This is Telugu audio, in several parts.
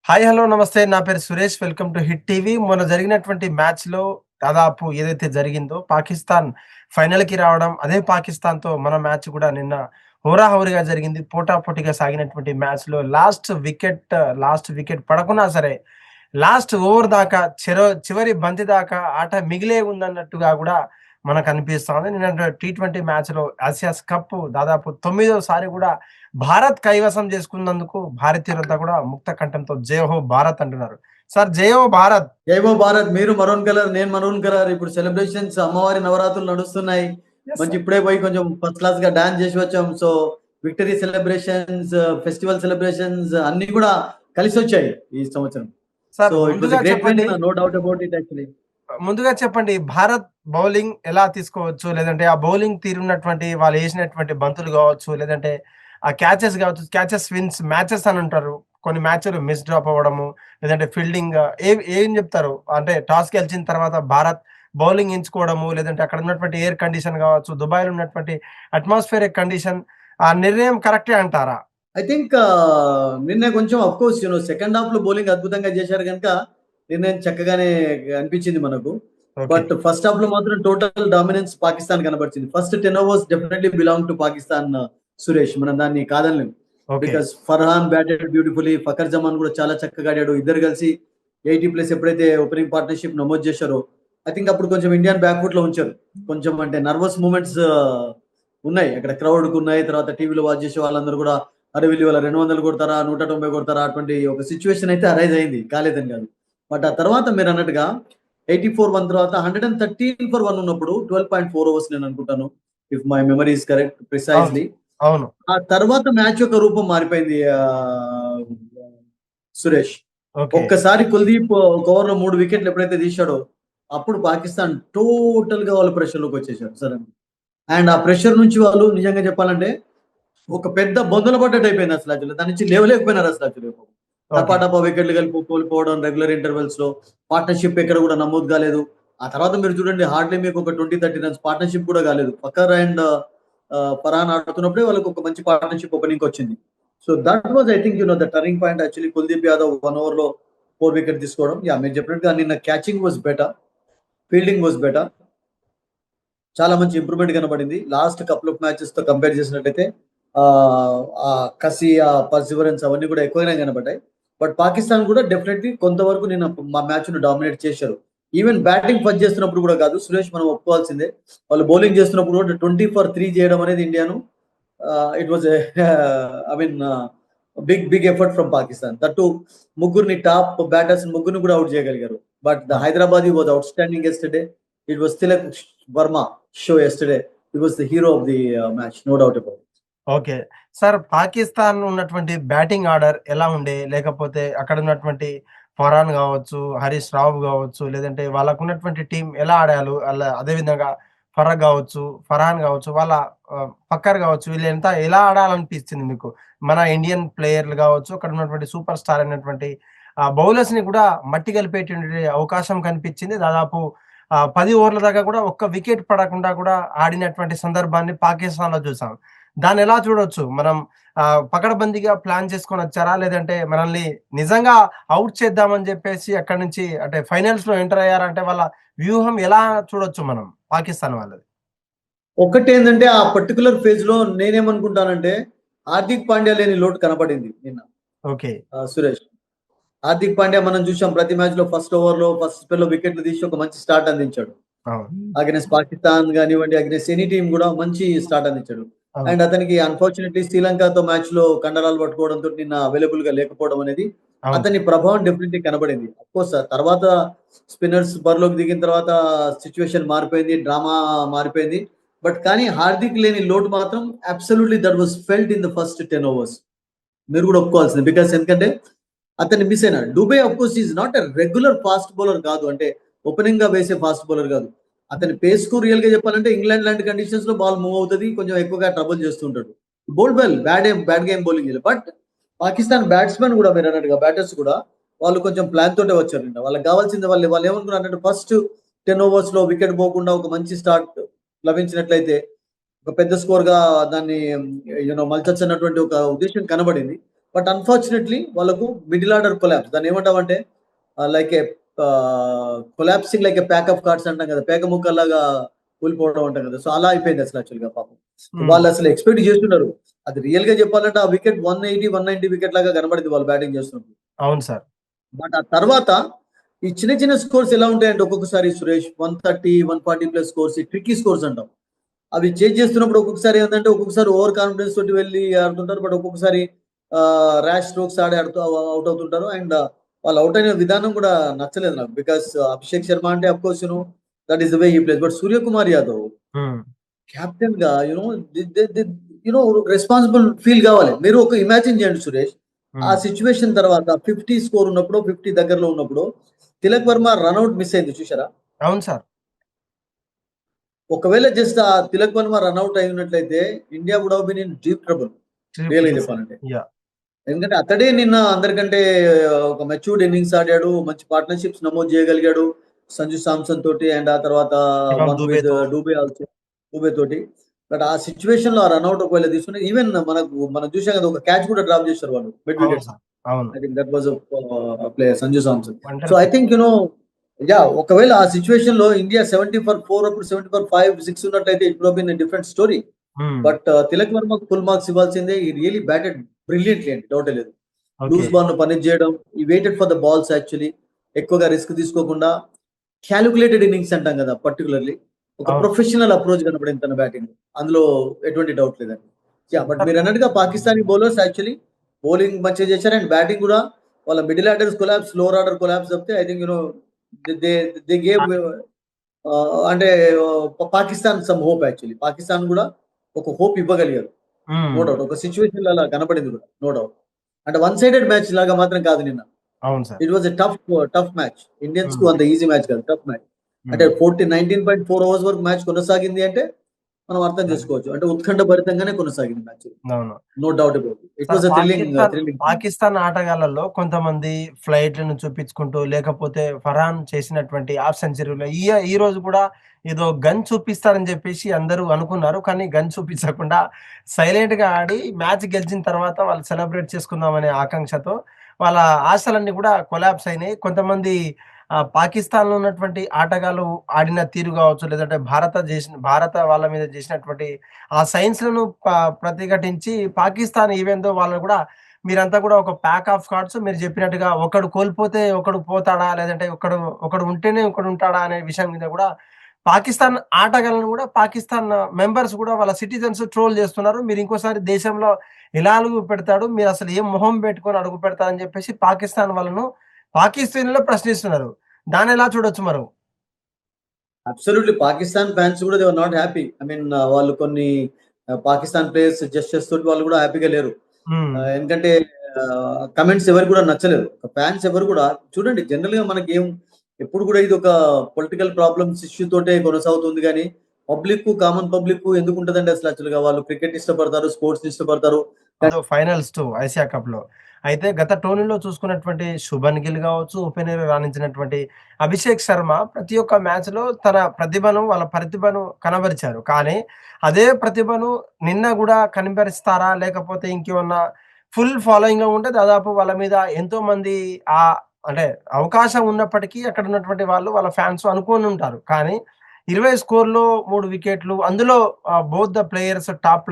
హాయ్! హలో! నమస్తే. నా పేరు Suresh. Welcome to hit TV. మొన్న జరిగినటువంటి మ్యాచ్‌లో దాదాపు ఏదైతే జరిగిందో పాకిస్తాన్ ఫైనల్‌కి రావడం, అదే పాకిస్తాన్‌తో మన మ్యాచ్ కూడా నిన్న హోరాహోరీగా జరిగింది. పోటాపోటీగా సాగినటువంటి మ్యాచ్‌లో లాస్ట్ వికెట్ పడకున్నా సరే, లాస్ట్ ఓవర్ దాకా చివరి బంతి దాకా ఆట మిగిలే ఉందన్నట్టుగా గూడా మనకనిపిస్తా ఉంది. నిన్న టీ20 మ్యాచ్‌లో ఆసియాస్ కప్ దాదాపు తొమ్మిదోసారి గూడా భారత్ కైవసం చేసుకున్నందుకు భారతీయులంతా కూడా ముక్త కంఠంతో జై హో భారత్ అంటున్నారు. సార్ జై హో భారత్. జైవో భారత్. మీరు మరూన్ కలర్, నేను మరూన్ కలర్. ఇప్పుడు సెలబ్రేషన్స్ అమ్మవారి నవరాత్రులు నడుస్తున్నాయి. యెస్ మంచి సార్. ఇప్పుడే పోయి కొంచెం ఫస్ట్ క్లాస్ గా డాన్స్ చేసి వచ్చాం. So victory celebrations, festival celebrations అన్ని కూడా కలిసి వచ్చాయి ఈ సంవత్సరం. సార్ సో ఇట్ వాస్ ముందుగా ఎ గ్రేట్ విన్, చెప్పండి no doubt about it actually. Bharat bowling ఎలా తీసుకోవచ్చు? లేదంటే ఆ బౌలింగ్ తీరున్నటువంటి వాళ్ళు ఏసినటువంటి బంతులు గావచ్చు, లేదంటే ఆ క్యాచెస్ గావచ్చు, క్యాచెస్ విన్స్ మ్యాచెస్ అని అంటారు. కొన్ని మ్యాచ్‌లు మిస్ డ్రాప్ అవ్వడము, లేదంటే ఫీల్డింగ్ ఏం జెప్తారు? అంటే టాస్ గెలిచిన తర్వాత భారత్ బౌలింగ్ ఎంచుకోవడము, లేదంటే అక్కడ ఉన్నటువంటి ఎయిర్ కండిషన్ గావచ్చు, దుబాయ్‌లో ఉన్నటువంటి అట్మాస్ఫియరిక్ కండిషన్ ఆ నిర్ణయం కరెక్టే అంటారా? ఐ థింక్ నిన్న కొంచెం ఆఫ్ కోర్స్ సెకండ్ హాఫ్ లో బౌలింగ్ అద్భుతంగా చేశారు కనుక నిర్ణయం చక్కగానే అనిపించింది మనకు. ఓకే. బట్ ఫస్ట్ హాఫ్ లో మాత్రం టోటల్ డామినెన్స్ పాకిస్తాన్ కనబడుతుంది. First 10 overs definitely belong to Pakistan. Suresh, మనం దాన్ని కాదనలేం. Okay. Because Farhan batted beautifully, Fakhar Zaman కూడా చాలా చక్కగా ఆడాడు. ఇద్దరు కలిసి 80+ ఎప్పుడైతే ఓపెనింగ్ పార్ట్నర్షిప్ నమోదు చేశారో ఐ థింక్ అప్పుడు కొంచెం ఇండియన్ బ్యాక్ ఫుట్ లో ఉంచారు. కొంచెం అంటే నర్వస్ మూమెంట్స్ ఉన్నాయి అక్కడ, క్రౌడ్ కు ఉన్నాయి. తర్వాత టీవీలో వాచ్ చేసే వాళ్ళందరూ కూడా అరే వీళ్ళు వాళ్ళ 200 కొడతారా, 190 కొడతారా, అటువంటి ఒక సిచ్యువేషన్ అయితే అరైజ్ అయింది, కాలేదని కాదు. బట్ ఆ తర్వాత మీరు అన్నట్టుగా 84 తర్వాత 113 ఉన్నప్పుడు 12.4 ఓవర్స్ నేను అనుకుంటాను, if my memory is correct అవును. ప్రిసైజ్లీ. అవును. ఆ తర్వాత మ్యాచ్ యొక్క రూపం మారిపోయింది. సురేష్, ఓకే. ఒక్కసారి కుల్దీప్ ఒక ఓవర్ లో 3 వికెట్లు ఎప్పుడైతే తీశాడో అప్పుడు పాకిస్తాన్ టోటల్ గా వాళ్ళు ప్రెషర్ లోకి వచ్చేసారు సరే. అండ్ ఆ ప్రెషర్ నుంచి వాళ్ళు నిజంగా చెప్పాలంటే ఒక పెద్ద బొందల పడ్డట్టు అయిపోయింది అసలు. దాని నుంచి లేవలేకపోయినారు అసలు యాక్చువల్లీ. ఓకే. టపా వికెట్లు కలిపి కోల్పోవడం రెగ్యులర్ ఇంటర్వెల్స్ లో, పార్ట్నర్షిప్ ఎక్కడ కూడా నమోదు కాలేదు. ఆ తర్వాత మీరు చూడండి హార్డ్లీ మీకు ఒక 20-30 రన్స్ పార్ట్నర్షిప్ కూడా కాలేదు. ఫకర్ అండ్ ఫర్హాన్ ఆడుతున్నప్పుడే వాళ్ళకి ఒక మంచి పార్ట్నర్షిప్ ఓపెనింగ్ వచ్చింది. So that was I think the turning point actually. Kuldeep Yadav 1 over లో 4 వికెట్ తీసుకోవడం. యా, మీరు చెప్పినట్టుగా నిన్న catching was better, fielding was better. చాలా మంచి ఇంప్రూవ్మెంట్ కనబడింది లాస్ట్ కపుల్ ఆఫ్ మ్యాచెస్ తో కంపేర్ చేసినట్టయితే. ఆ ఆ కసి, ఆ పర్సివరెన్స్ అవన్నీ కూడా ఎక్కువగానే కనబడ్డాయి. బట్ పాకిస్తాన్ కూడా డెఫినెట్లీ కొంతవరకు నేను మా మ్యాచ్ ను డామినేట్ చేశారు. ఈవెన్ బ్యాటింగ్ ఫస్ట్ చేస్తున్నప్పుడు కూడా కాదు సురేష్, మనం ఒప్పుకోవాల్సిందే. వాళ్ళు బౌలింగ్ చేస్తున్నప్పుడు కూడా 20 for 3 చేయడం అనేది ఇండియాను, it was I mean big big effort from Pakistan. That ముగ్గురిని టాప్ బ్యాటర్స్ ముగ్గురిని కూడా అవుట్ చేయగలిగారు. But the Hyderabad was outstanding yesterday. It was Tilak Varma show yesterday. He was the hero of the match, no doubt about it. Okay. Sir Pakistan ఉన్నటువంటి బ్యాటింగ్ ఆర్డర్ ఎలా ఉండే? లేకపోతే అక్కడ ఉన్నటువంటి ఫర్హాన్ గావచ్చు, హరీష్ రావు గావచ్చు, లేదంటే వాళ్ళకున్నటువంటి టీమ్ ఎలా ఆడాలు? అదే విధంగా ఫర్హాన్ గావచ్చు, వాళ్ళ ఫక్కర్ గావచ్చు, వీళ్ళంతా ఎలా ఆడాలనిపిచ్చింది మీకు? మన ఇండియన్ ప్లేయర్‌లు గావచ్చు, అక్కడ ఉన్నటువంటి సూపర్ స్టార్ అయినటువంటి బౌలర్స్‌ని కూడా మట్టి కలిపేటువంటి అవకాశం కనిపిచ్చింది. దాదాపు 10 ఓవర్ల దాకా కూడా ఒక్క వికెట్ పడకుండా కూడా ఆడినటువంటి సందర్భాన్ని పాకిస్తాన్‌లో చూసాం. దాన్నెలా చూడొచ్చు? మనం పకడ్బందీగా ప్లాన్ చేసుకొనొచ్చారా? లేదంటే మనల్ని నిజంగా ఔట్ చేద్దామని జెప్పేసి అక్కడి నుంచి అంటే ఫైనల్స్‌లో ఎంటర్ అయ్యారంటే వాళ్ళ వ్యూహం ఎలా చూడొచ్చు మనం పాకిస్తాన్ వాళ్ళది? ఒకటేందంటే ఆ పర్టిక్యులర్ ఫేజ్ లో నేనేమనుకుంటానంటే హార్దిక్ పాండ్యా లేని లోటు కనపడింది నిన్న. ఓకే. సురేష్, హార్దిక్ పాండ్యా మనం చూసాం ప్రతి మ్యాచ్ లో ఫస్ట్ ఓవర్ లో ఫస్ట్ స్పెల్ లో వికెట్లు తీసి ఒక మంచి స్టార్ట్ అందించాడు. అవును. అగెన్స్ట్ పాకిస్తాన్ కానివ్వండి, అగెన్స్ట్ ఎనీ టీం కూడా మంచి స్టార్ట్ అందించాడు. అవును. అండ్ అతనికి అన్ఫార్చునేట్లీ శ్రీలంకతో మ్యాచ్ లో కండరాలు పట్టుకోవడంతో నిన్న అవైలబుల్ గా లేకపోవడం అనేది అవును. అతని ప్రభావం డెఫినెట్లీ కనబడింది. అఫ్కోర్స్ తర్వాత స్పిన్నర్స్ బరిలోకి దిగిన తర్వాత సిచ్యువేషన్ మారిపోయింది, డ్రామా మారిపోయింది. బట్ కానీ హార్దిక్ లేని లోటు మాత్రం absolutely that was felt in the first 10 overs. మీరు కూడా ఒప్పుకోవాల్సింది. బికాస్ ఎందుకంటే అతన్ని మిస్ అయినాడు. Dube of course is not a regular fast bowler కాదు, అంటే ఓపెనింగ్ గా వేసే ఫాస్ట్ బౌలర్ కాదు. అతని పేస్ కు రియల్ గా చెప్పాలంటే ఇంగ్లాండ్ లాంటి కండిషన్స్ లో బాల్ మూవ్ అవుతుంది, కొంచెం ఎక్కువగా ట్రబుల్ చేస్తుంటాడు. Bowled well, bad game bowling. But Pakistan batsmen కూడా మీరు అన్నట్టుగా బ్యాటర్స్ కూడా వాళ్ళు కొంచెం ప్లాన్ తోటే వచ్చారు. వాళ్ళకి కావాల్సింది వాళ్ళు వాళ్ళు ఏమనుకున్నారు అన్నట్టు ఫస్ట్ 10 ఓవర్స్ లో వికెట్ పోకుండా ఒక మంచి స్టార్ట్ లభించినట్లయితే ఒక పెద్ద స్కోర్ గా దాన్ని మలచొచ్చు అన్నటువంటి ఒక ఉద్దేశం కనబడింది. బట్ అన్ఫార్చునేట్లీ వాళ్ళకు మిడిల్ ఆర్డర్ కొలాప్స్, దాన్ని ఏమంటామంటే like A collapsing like A pack of cards అంటాం కదా, పేక ముక్కల్లాగా కూలిపోవడం అంటాం కదా. సో అలా అయిపోయింది అసలు యాక్చువల్ గా పాపం. వాళ్ళు అసలు ఎక్స్పెక్ట్ చేస్తున్నారు, అది రియల్ గా చెప్పాలంటే ఆ వికెట్ 180-190 వికెట్ లాగా కనబడింది వాళ్ళు బ్యాటింగ్ చేస్తున్నప్పుడు. అవును సార్. బట్ ఆ తర్వాత ఈ చిన్న చిన్న స్కోర్స్ ఎలా ఉంటాయంటే ఒక్కొక్కసారి సురేష్ 130-140+ స్కోర్స్, ట్రిక్కీ స్కోర్స్ అంటాం, అవి చేంజ్ చేస్తున్నప్పుడు ఒక్కొక్కసారి ఏంటంటే ఒక్కొక్కసారి ఓవర్ కాన్ఫిడెన్స్ తోటి వెళ్ళి ఆడుతుంటారు. బట్ ఒక్కొక్కసారి ర్యాష్ స్ట్రోక్స్ ఆడి అవుట్ అవుతుంటారు. అండ్ వాళ్ళు అవుట్ అయిన విధానం కూడా నచ్చలేదు నాకు. బికాస్ అభిషేక్ శర్మ అంటే of course that is the way he plays. But Suryakumar Yadav captain గా రెస్పాన్సిబుల్ ఫీల్ కావాలి. మీరు ఒక ఇమాజిన్ చేయండి సురేష్, ఆ సిచ్యువేషన్ తర్వాత 50 స్కోర్ ఉన్నప్పుడు, 50 దగ్గరలో ఉన్నప్పుడు తిలక్ వర్మ రన్అట్ మిస్ అయింది చూసారా? అవును సార్. ఒకవేళ జస్ట్ ఆ తిలక్ వర్మ రన్అట్ అయినట్లయితే India would have been in deep trouble real గా చెప్పాలంటే. ఎందుకంటే అతడే నిన్న అందరికంటే ఒక మెచ్యూర్డ్ ఇన్నింగ్స్ ఆడాడు, మంచి పార్ట్నర్షిప్స్ నమోదు చేయగలిగాడు సంజు సామ్సన్ తోటి, అండ్ ఆ తర్వాత one with Dubey also, Dubey తోటి. బట్ ఆ సిచ్యువేషన్ లో ఆ రన్అట్ ఒకవేళ తీసుకుని ఈవెన్ మనం చూసాం కదా, ఒక క్యాచ్ కూడా డ్రాప్ చేశారు వాళ్ళు mid wicket. I think that was player Sanju Samson. So I think ఒకవేళ ఆ సిచ్యువేషన్ లో ఇండియా 70 for 4 అప్పుడు 70 for 5-6 ఉన్నట్లయితే it would been different story. But Tilak Varma full marks ఇవ్వాల్సిందే. ఈ రియలీ బ్యాటెడ్ బ్రిలియంట్లీ అండి, డౌట్ లేదు. లూజ్ బాల్ ను పనిష్ చేయడం, he waited for the balls actually, ఎక్కువగా రిస్క్ తీసుకోకుండా క్యాలిక్యులేటెడ్ ఇన్నింగ్స్ అంటాం కదా, పర్టికులర్లీ ఒక ప్రొఫెషనల్ అప్రోచ్ కనపడింది తన బ్యాటింగ్, అందులో ఎటువంటి డౌట్ లేదండి. బట్ మీరు అన్నట్టుగా పాకిస్తానీ బౌలర్స్ యాక్చువల్లీ బౌలింగ్ మంచిగా చేశారు, అండ్ బ్యాటింగ్ కూడా వాళ్ళ middle order collapse, lower order collapse చెప్తే ఐ థింక్ దే గేవ్ అంటే Pakistan some hope actually. Pakistan కూడా ఒక హోప్ ఇవ్వగలిగారు, నో డౌట్. ఒక సిచ్యువేషన్ అలా కనపడింది కూడా, నో డౌట్. అంటే వన్ సైడెడ్ మ్యాచ్ లాగా మాత్రం కాదు నిన్న. అవును sir. It was a tough match. Indians కు అంత ఈజీ మ్యాచ్ కాదు, టఫ్ మ్యాచ్. అంటే 19.4 అవర్స్ వరకు మ్యాచ్ కొనసాగింది అంటే మనం అర్థం చేసుకోవచ్చు. అంటే ఉత్కంఠ భరితంగానే కొనసాగింది match, no doubt about it. It was thrilling. Pakistan ఆటగాళ్లలో కొంతమంది ఫ్లైట్లను చూపించుకుంటూ, లేకపోతే ఫర్హాన్ చేసినటువంటి హాఫ్ సెంచరీలో ఈ రోజు కూడా ఏదో గన్ చూపిస్తారని చెప్పేసి అందరూ అనుకున్నారు. కానీ గన్ చూపించకుండా సైలెంట్ గా ఆడి మ్యాచ్ గెలిచిన తర్వాత వాళ్ళు సెలబ్రేట్ చేసుకుందామనే ఆకాంక్షతో వాళ్ళ ఆశలన్నీ కూడా కొలాప్స్ అయినాయి. కొంతమంది పాకిస్తాన్ లో ఉన్నటువంటి ఆటగాళ్ళు ఆడిన తీరు కావచ్చు, లేదంటే భారత వాళ్ళ మీద చేసినటువంటి ఆ సైన్స్‌లను ప్రతిఘటించి పాకిస్తాన్ ఈవెన్ దో వాళ్ళు కూడా మీరంతా కూడా ఒక ప్యాక్ ఆఫ్ కార్డ్స్ మీరు చెప్పినట్టుగా ఒకడు కోల్పోతే ఒకడు పోతాడా? లేదంటే ఒకడు ఉంటేనే ఒకడు ఉంటాడా? అనే విషయం మీద కూడా పాకిస్తాన్ ఆటగాళ్ళను కూడా పాకిస్తాన్ మెంబర్స్ కూడా వాళ్ళ సిటిజన్స్ ట్రోల్ చేస్తున్నారు. మీరు ఇంకోసారి దేశంలో ఎలా అడుగు పెడతాడు? మీరసలు ఏం మొహం పెట్టుకొని అడుగు పెడతారని చెప్పేసి పాకిస్తాన్ వాళ్ళను పాకిస్తానీలో ప్రశ్నిస్తున్నారు. దాన్నెలా చూడొచ్చు మనం? అబ్సల్యూట్లీ పాకిస్తాన్ ఫ్యాన్స్ కూడా they are not happy. I mean వాళ్ళు కొన్ని పాకిస్తాన్ ప్లేయర్స్ జస్టిస్ తోటి వాళ్ళు కూడా హ్యాపీగా లేరు. ఎందుకంటే కమెంట్స్ ఎవరు కూడా నచ్చలేదు. ఫ్యాన్స్ ఎవరు కూడా చూడండి, జనరల్ గా మనకి ఎప్పుడు కూడా ఇది ఒక పొలిటికల్ ప్రాబ్లమ్స్ ఇష్యూ తోటే కొనసాగుతుంది. కానీ కామన్ పబ్లిక్ ఎందుకు ఉంటదండి అసలు? యాక్చువల్ గా వాళ్ళు క్రికెట్ ఇష్టపడతారు, స్పోర్ట్స్ ఇష్టపడతారు. ఫైనల్స్ 2 ఆసియా కప్‌లో. అయితే గత టోర్నీలో చూసుకున్నటువంటి శుభన్ గిల్ గావచ్చు, ఓపెనర్ రాణించినటువంటి అభిషేక్ శర్మ ప్రతి ఒక్క మ్యాచ్‌లో తన వాళ్ళ ప్రతిభను కనబరిచారు. కానీ అదే ప్రతిభను నిన్న గూడా కనబరుస్తారా? లేకపోతే ఇంకేమన్నా ఫుల్ ఫాలోయింగ్‌లో ఉంటే దాదాపు వాళ్ళ మీద ఎంతోమంది అంటే అవకాశం ఉన్నప్పటికీ అక్కడ ఉన్నటువంటి వాళ్ళ ఫ్యాన్స్ అనుకోనుంటారు. కానీ 20 స్కోర్‌లో 3 వికెట్లు. అందులో బోత్ ద ప్లేయర్స్, టాప్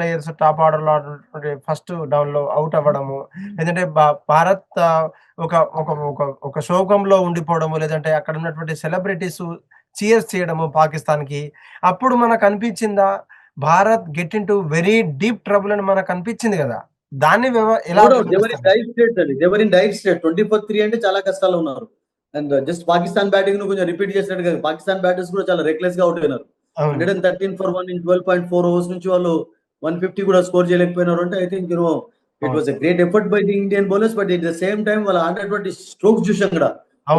ఆర్డర్‌లో ఆడినటువంటి ఫస్ట్ డౌన్‌లో ఔట్ అవ్వడము. లేదంటే భారత్ ఒక ఒక ఒక ఒక శోకంలో ఉండిపోవడము. లేదంటే అక్కడ ఉన్నటువంటి సెలబ్రిటీస్ చీర్స్ చేయడము పాకిస్తాన్‌కి. అప్పుడు మనకనిపించిందా? Bharat get into very deep trouble అని మనకనిపించింది గదా! దాన్ని ఎలా దేవర్ ఇన్ డైర్ స్టేట్ 20-3 అంటే చాలా కష్టాల్లో ఉన్నారు. అండ్ జస్ట్ పాకిస్తాన్ బ్యాటింగ్ ను కొంచెం రిపీట్ చేసినట్టు కాదు, పాకిస్తాన్ బ్యాటర్స్ కూడా చాలా రెక్లెస్ గా అవుట్ అయినారు. 113 for 1 in 12.4 అవర్స్ నుంచి వాళ్ళు 150 కూడా స్కోర్ చేయలేకపోయినారు. అంటే I think it was a great effort by the Indian bowlers. But at the same time వాళ్ళు ఆడినటువంటి స్ట్రోక్స్ చూసాం కూడా,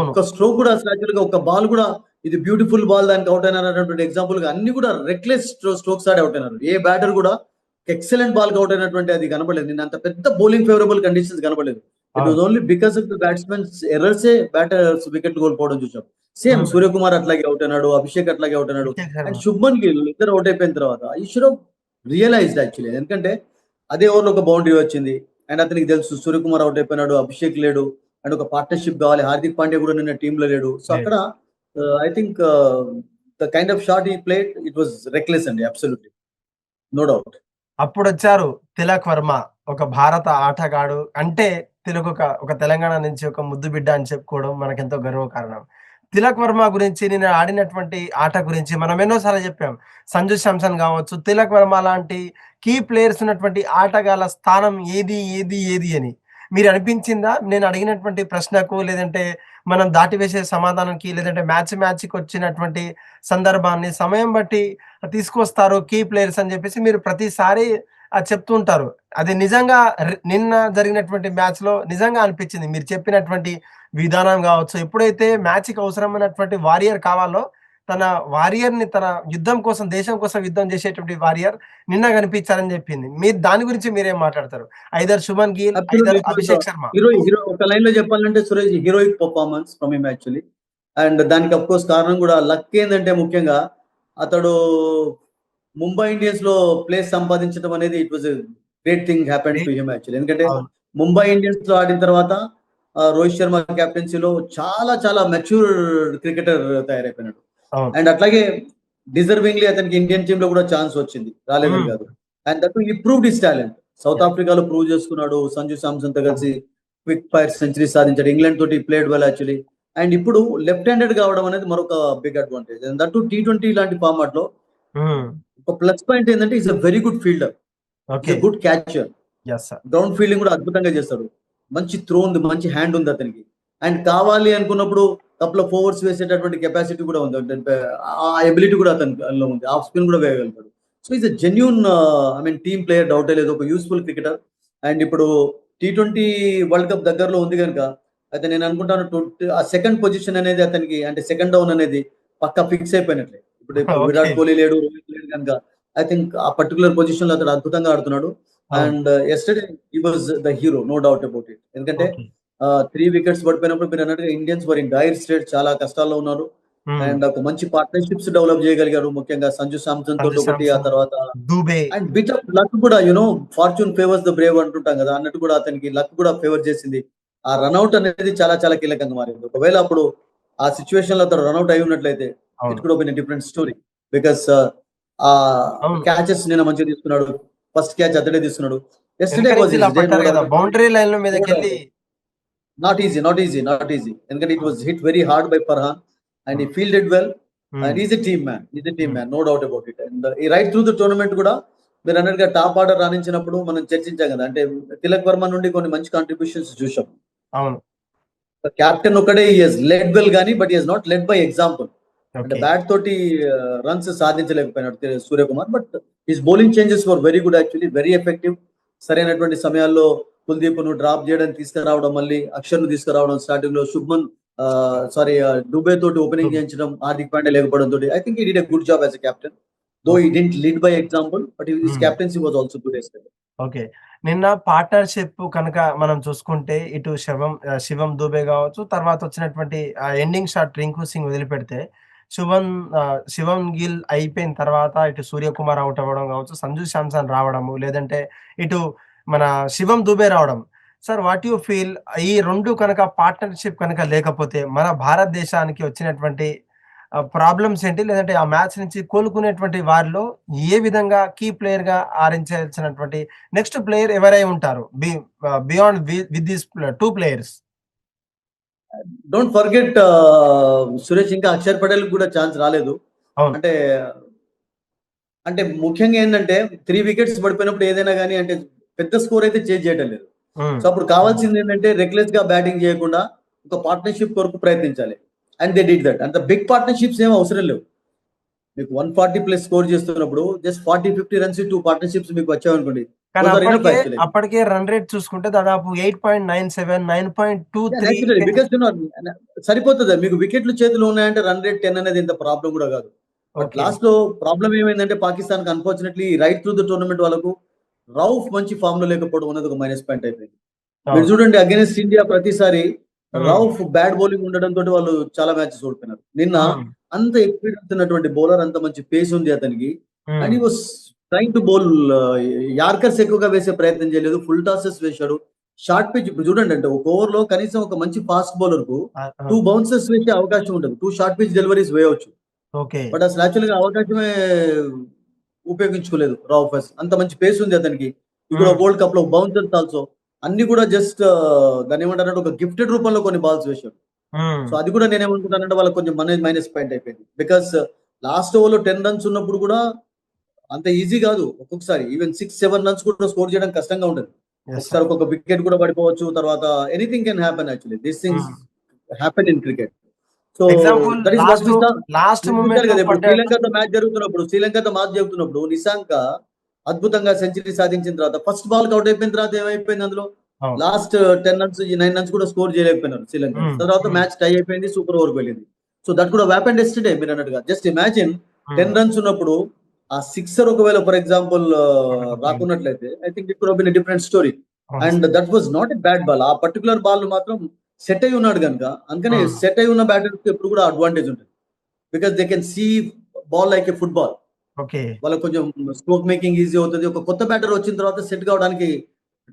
ఒక్క స్ట్రోక్ కూడా అసలు యాక్చువల్ గా ఒక బాల్ కూడా ఇది బ్యూటిఫుల్ బాల్ దానికి అవుట్ అయినారు అనేటువంటి ఎగ్జాంపుల్ గా అన్ని కూడా రెక్లెస్ స్ట్రోక్స్ ఆడి అవుట్ అయినారు. ఏ బ్యాటర్ కూడా ఎక్సలెంట్ బాల్ అవుట్ అయినటువంటి అది కనపడలేదు. నిన్న అంత పెద్ద బౌలింగ్ ఫేవరబుల్ కండిషన్స్ కనపడలేదు. It was only because of the batsmen errors batters wicket కోల్పోవడం చూసాం. సేమ్ సూర్యకుమార్ అట్లాగే అవుట్ అయినాడు, అభిషేక్ అట్లాగే అవుట్ అయినాడు, అండ్ శుభ్మన్ గిల్ ఇద్దరు అవుట్ అయిపోయిన తర్వాత ఈ షుడ్ రియలైజ్డ్ యాక్చువల్లీ. ఎందుకంటే అదే ఓవర్ లో ఒక బౌండరీ వచ్చింది, అండ్ అతనికి తెలుసు సూర్యకుమార్ అవుట్ అయిపోయినాడు, అభిషేక్ లేడు, అండ్ ఒక పార్ట్నర్షిప్ కావాలి. హార్దిక్ పాండ్యా కూడా నిన్న టీమ్ లో లేడు. సో అక్కడ I think the kind of shot he played it was reckless అండి, అబ్సల్యూట్లీ నో డౌట్. అప్పుడొచ్చారు తిలక్ వర్మ. ఒక భారత ఆటగాడు అంటే తెలుగు ఒక తెలంగాణ నుంచి ఒక ముద్దు బిడ్డ అని చెప్పుకోవడం మనకెంతో గర్వకారణం. తిలక్ వర్మ గురించి నిన్న ఆడినటువంటి ఆట గురించి మనం ఎన్నో సార్లు చెప్పాం. సంజు శాంసన్ గావచ్చు, తిలక్ వర్మ లాంటి కీ ప్లేయర్స్ ఉన్నటువంటి ఆటగాళ్ళ స్థానం ఏది అని. మీరు అనిపించిందా? నేను అడిగినటువంటి ప్రశ్నకు లేదంటే మనం దాటివేసే సమాధానంకి లేదంటే మ్యాచ్‌కి వచ్చినటువంటి సందర్భాన్ని సమయం బట్టి తీసుకొస్తారు కీ ప్లేయర్స్ అని చెప్పేసి మీరు ప్రతిసారి చెప్తూ ఉంటారు. అది నిజంగా నిన్న జరిగినటువంటి మ్యాచ్‌లో నిజంగా అనిపించింది. మీరు చెప్పినటువంటి విధానం గావచ్చు, ఎప్పుడైతే మ్యాచ్‌కి అవసరమైనటువంటి వారియర్ కావాలో, తన యుద్ధం కోసం, దేశం కోసం యుద్ధం చేసేటువంటి వారియర్ నిన్న కనిపించారని చెప్పింది. మీరు దాని గురించి మీరేం మాట్లాడతారు? Either Shubman Gill, absolutely either it was Abhishek Sharma. Hero ఒక లైన్ లో చెప్పాలంటే Suresh, heroic performance from him actually. And దానికి అఫ్ కోర్స్ కారణం కూడా లక్. ఏంటంటే ముఖ్యంగా అతడు ముంబై ఇండియన్స్ లో ప్లేస్ సంపాదించడం అనేది it was great thing happen to him actually. ఎందుకంటే అవును. ముంబై ఇండియన్స్ లో ఆడిన తర్వాత రోహిత్ శర్మ కెప్టెన్సీలో చాలా చాలా మెచ్యూర్ క్రికెటర్ తయారైపోయినాడు. అవును. అండ్ అట్లాగే డిజర్వింగ్లీ అతనికి ఇండియన్ టీమ్ లో కూడా ఛాన్స్ వచ్చింది, రాలేదని కాదు. అండ్ దట్ ఈ ప్రూవ్డ్ హిస్ టాలెంట్. సౌత్ ఆఫ్రికాలో ప్రూవ్ చేసుకున్నాడు, సంజు శాంసన్ తో కలిసి క్విక్ ఫైర్ సెంచరీ సాధించాడు. ఇంగ్లాండ్ తోటి ప్లేడ్ వెల్ యాక్చువల్లీ. అండ్ ఇప్పుడు లెఫ్ట్ హ్యాండెడ్ కావడం అనేది మరొక big advantage. And that T20 లాంటి ఫార్మాట్ లో ఒక ప్లస్ పాయింట్ ఏంటంటే is a very good fielder, is a good catcher. Ground fielding కూడా అద్భుతంగా చేస్తాడు. మంచి త్రో ఉంది, మంచి హ్యాండ్ ఉంది అతనికి. అండ్ కావాలి అనుకున్నప్పుడు కపుల్ ఆఫ్ ఓవర్స్ వేసేటటువంటి కెపాసిటీ కూడా ఉంది, అంటే ఆ ఎబిలిటీ కూడా అతనిలో ఉంది. ఆఫ్ స్పిన్ కూడా వేయగలుగుతాడు. So is a genuine team player, డౌటే లేదు. ఒక యూస్ఫుల్ క్రికెటర్. అండ్ ఇప్పుడు T20 వరల్డ్ కప్ దగ్గరలో ఉంది కనుక అయితే నేను అనుకుంటాను ఆ సెకండ్ పొజిషన్ అనేది అతనికి, అంటే సెకండ్ డౌన్ అనేది పక్కా ఫిక్స్ అయిపోయినట్లే. ఇప్పుడు విరాట్ కోహ్లీ లేడు, రోహిత్ లేడు కనుక ఐ థింక్ ఆ పర్టికులర్ పొజిషన్ లో అతడు అద్భుతంగా ఆడుతున్నాడు. And yesterday he was the hero, no doubt about it. ఎందుకంటే 3 వికెట్స్ పడిపోయినప్పుడు మీరు అన్నట్టుగా Indians were in dire state, చాలా కష్టాల్లో ఉన్నారు. అండ్ ఒక మంచి పార్ట్నర్షిప్స్ డెవలప్ చేయగలిగారు, ముఖ్యంగా సంజు శాంసన్ తోటి ఒకటి, ఆ తర్వాత అండ్ బిట్ ఆఫ్ లక్ కూడా, ఫార్చ్యూన్ ఫేవర్స్ ద బ్రేవ్ అంటుంటాం కదా, అన్నట్టు కూడా అతనికి లక్ కూడా ఫేవర్ చేసింది. ఆ రన్అట్ అనేది చాలా చాలా కీలకంగా మారింది. ఒకవేళ అప్పుడు ఆ సిచ్యువేషన్ లో అతను రన్అట్ అయి ఉన్నట్లయితే it could been different story. Because ఆ క్యాచెస్ నేను మంచిగా తీసుకున్నాడు. ఫస్ట్ క్యాచ్ అతడే తీసుకున్నాడు. Yesterday was his day, no doubt. Boundary line మీదకెళ్ళి నాట్ ఈజీ. ఎందుకంటే it was hit very hard by Farhan and he fielded well. And is a team man, no doubt about it. And he right through the tournament కూడా మీరు అన్నట్టుగా టాప్ ఆర్డర్ రాణించినప్పుడు మనం చర్చించాం కదా, అంటే తిలక్ వర్మ నుండి కొన్ని మంచి కాంట్రిబ్యూషన్స్ చూసాం. అవును. కెప్టెన్ ఒకటే ఈస్ లెడ్ వెల్ గానీ, but is not led by example. అంటే బ్యాట్ తోటి రన్స్ సాధించలేకపోయినాడు Suryakumar. But his bowling changes were very good actually, very effective. సరైనటువంటి సమయాల్లో కుల్దీప్ ను డ్రాప్ చేయడానికి తీసుకురావడం, మళ్ళీ అక్షర్ ను తీసుకురావడం, స్టార్టింగ్ లో శుభ్మన్ దుబే తోటి ఓపెనింగ్ చేయించడం, హార్దిక్ పాండ్యా లేకపోవడం తోటి I think he did a good job as a captain. Though he didn't lead by example, but his captaincy was also good yesterday. Okay. నిన్న పార్ట్నర్‌షిప్ కనుక మనం చూసుకుంటే ఇటు శివం దూబే గావచ్చు, తర్వాత వచ్చినటువంటి ఎండింగ్ షాట్ రింకు సింగ్ వదిలిపెడితే శివం గిల్ అయిపోయిన తర్వాత ఇటు సూర్యకుమార్ ఔట్ అవ్వడం గావచ్చు, సంజు శాంసన్ రావడము, లేదంటే ఇటు మన శివం దూబే రావడం. సార్ వాట్ యూ ఫీల్ ఈ 2 కనుక పార్ట్నర్‌షిప్ కనుక లేకపోతే మన భారతదేశానికి వచ్చినటువంటి ప్రాబ్లమ్స్ ఏంటి? లేదంటే ఆ మ్యాచ్ నుంచి కోలుకునేటువంటి వారిలో ఏ విధంగా కీ ప్లేయర్‌గా ఆరించాల్సినటువంటి నెక్స్ట్ ప్లేయర్ ఎవరై ఉంటారు? Beyond with these 2 players. Don't forget Suresh, ఇంకా అక్షర్ పటేల్ కూడా ఛాన్స్ రాలేదు. అవును. అంటే ముఖ్యంగా ఏంటంటే 3 వికెట్స్ పడిపోయినప్పుడు ఏదైనా కానీ, అంటే పెద్ద స్కోర్ అయితే చేంజ్ చేయడం లేదు. సో అప్పుడు కావాల్సింది ఏంటంటే రెక్లెస్ గా బ్యాటింగ్ చేయకుండా ఒక పార్ట్నర్షిప్ కొరకు ప్రయత్నించాలి. And they did that. అంత బిగ్ పార్ట్నర్షిప్స్ ఏం అవసరం లేవు. మీకు 140+ స్కోర్ చేస్తున్నప్పుడు జస్ట్ 40-50 రన్స్ 2 పార్ట్నర్షిప్స్ మీకు వచ్చాయనుకోండి, కానీ అప్పటికే రన్ రేట్ చూసుకుంటే దాదాపు 8.97, 9.23 బికాస్ సరిపోతుంది. మీకు వికెట్లు చేతిలో ఉన్నాయంటే రన్ రేట్ 10 అనేది ఇంత ప్రాబ్లం కూడా కాదు. బట్ లాస్ట్ లో ప్రాబ్లం ఏమైందంటే పాకిస్తాన్ కి unfortunately right through the tournament వాళ్ళకు రౌఫ్ మంచి ఫామ్ లో లేకపోవడం అనేది ఒక మైనస్ పాయింట్ అయిపోయింది. మీరు చూడండి, అగైన్స్ ఇండియా ప్రతిసారి రౌఫ్ బ్యాడ్ బౌలింగ్ ఉండడం తోటి వాళ్ళు చాలా మ్యాచెస్ ఓడిపోయినారు. నిన్న అంత ఎక్స్పీరియన్స్ ఉన్నటువంటి బౌలర్, అంత మంచి పేస్ ఉంది అతనికి, and he was trying to bowl yorkers ఎక్కువగా వేసే ప్రయత్నం చేయలేదు. ఫుల్ టాసెస్ వేశాడు. షార్ట్ పిచ్ ఇప్పుడు చూడండి అంటే ఒక ఓవర్ లో కనీసం ఒక మంచి ఫాస్ట్ బౌలర్ కు ఆ! ఆ! 2 బౌన్సర్స్ వేసే అవకాశం ఉండదు. 2 షార్ట్ పిచ్ డెలివరీస్ వేయవచ్చు. ఓకే. బట్ అసలు యాక్చువల్ గా అవకాశమే ఉపయోగించుకోలేదు రావుఫస్. అంత మంచి పేస్ ఉంది అతనికి. ఇది కూడా హ్మ్. వరల్డ్ కప్ లో బౌన్సర్స్ ఆల్సో అన్ని కూడా జస్ట్ దాన్ని ఏమంటారంటే ఒక గిఫ్టెడ్ రూపంలో కొన్ని బాల్స్ వేశాడు. హ్మ్. సో అది కూడా నేనేమనుకుంటానంటే వాళ్ళకి కొంచెం మైనస్ పాయింట్ అయిపోయింది. బికాస్ లాస్ట్ ఓవర్ లో 10 రన్స్ ఉన్నప్పుడు కూడా అంత ఈజీ కాదు. ఒక్కొక్కసారి ఈవెన్ 6, 7 రన్స్ కూడా స్కోర్ చేయడం కష్టంగా ఉంటది. యెస్ ఒకసారి సార్. ఒక్కొక్క వికెట్ కూడా పడిపోవచ్చు. తర్వాత anything can happen actually. This things hmm. Happen in cricket. So example that is what last we saw. Last మీరు చూసారు మూమెంట్‌లో కదా ఇప్పుడు పడ్డాడు. శ్రీలంకతో మ్యాచ్ జరుగుతున్నప్పుడు నిశాంక అద్భుతంగా సెంచరీ సాధించిన తర్వాత ఫస్ట్ బాల్ అవుట్ అయిపోయిన తర్వాత ఏమైపోయింది అందులో అవును. లాస్ట్ 10 రన్స్ 9 రన్స్ కూడా స్కోర్ చేయలేకపోయినారు శ్రీలంక. హ్మ్. తర్వాత హ్మ్. మ్యాచ్ టై అయిపోయింది. సూపర్ ఓవర్ వెళ్ళింది. సో దట్ కూడా హ్యాపెన్ ఎస్టర్డే మీరు అన్నట్టుగా. జస్ట్ ఇమాజిన్ హ్మ్. 10 రన్స్ ఉన్నప్పుడు ఆ సిక్సర్ ఒకవేళ ఫర్ ఎగ్జాంపుల్ పడకపోయింది. రాకున్నట్లయితే I think it could been different story. అవును and sir. That was not a bad ball. ఆ పర్టికులర్ బాల్ మాత్రం సెట్ అయి ఉన్నాడు కనుక అందుకని హ్మ్. సెట్ అయి ఉన్న బ్యాటర్స్ ఎప్పుడు కూడా అడ్వాంటేజ్ ఉంటుంది. Because they can see ball like a football. Okay. వాళ్ళకి కొంచెం స్ట్రోక్ మేకింగ్ ఈజీ అవుతుంది. ఒక కొత్త బ్యాటర్ వచ్చిన తర్వాత సెట్ కావడానికి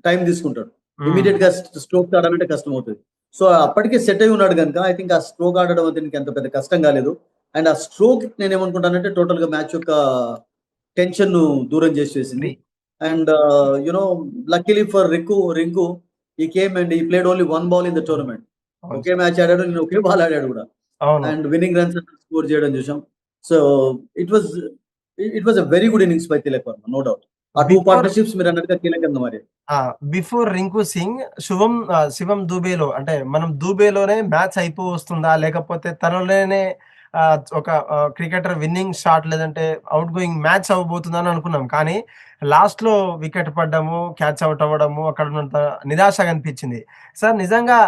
టైం తీసుకుంటాడు. హ్మ్. ఇమీడియట్ గా స్ట్రోక్ ఆడాలంటే కష్టం అవుతుంది. సో అప్పటికే సెట్ అయి ఉన్నాడు కనుక ఐ థింక్ ఆ స్ట్రోక్ ఆడడం అతనికి అంత పెద్ద కష్టం కాలేదు. అండ్ ఆ స్ట్రోక్ నేను ఏమనుకుంటానంటే టోటల్ గా మ్యాచ్ యొక్క టెన్షన్ ను దూరం చేసేసింది. 3 and you know luckily for Rinku ఈ కేమ్ అండ్ ఈ played only 1 ball in the అవును. టోర్నమెంట్. అవును ఒకే సార్. మ్యాచ్ ఆడాడు. నేను ఒకే బాల్ ఆడాడు కూడా. అవును. అండ్ విన్నింగ్ రన్స్ స్కోర్ చేయడం చూసాం. So it was it was a very good innings by Tilak Varma no doubt. ఆ 2 బిఫోర్ పార్ట్నర్‌షిప్స్ మీరన్నట్టుగా కీలకంగా మారాయి. ఆ! బిఫోర్ 'రింకు సింగ్' శివం దూబేలో అంటే మనం దూబేలోనే మ్యాచ్ అయిపోవస్తుందా? లేకపోతే తనలోనే ఒక క్రికెటర్ విన్నింగ్ షాట్ లేదంటే ఔట్ గోయింగ్ మ్యాచ్ అవ్వబోతుందని అనుకున్నాం. కానీ లాస్ట్‌లో వికెట్ పడ్డము, క్యాచ్ ఔట్ అవ్వడము అక్కడున్నంత నిరాశగా అనిపించింది. సార్ నిజంగా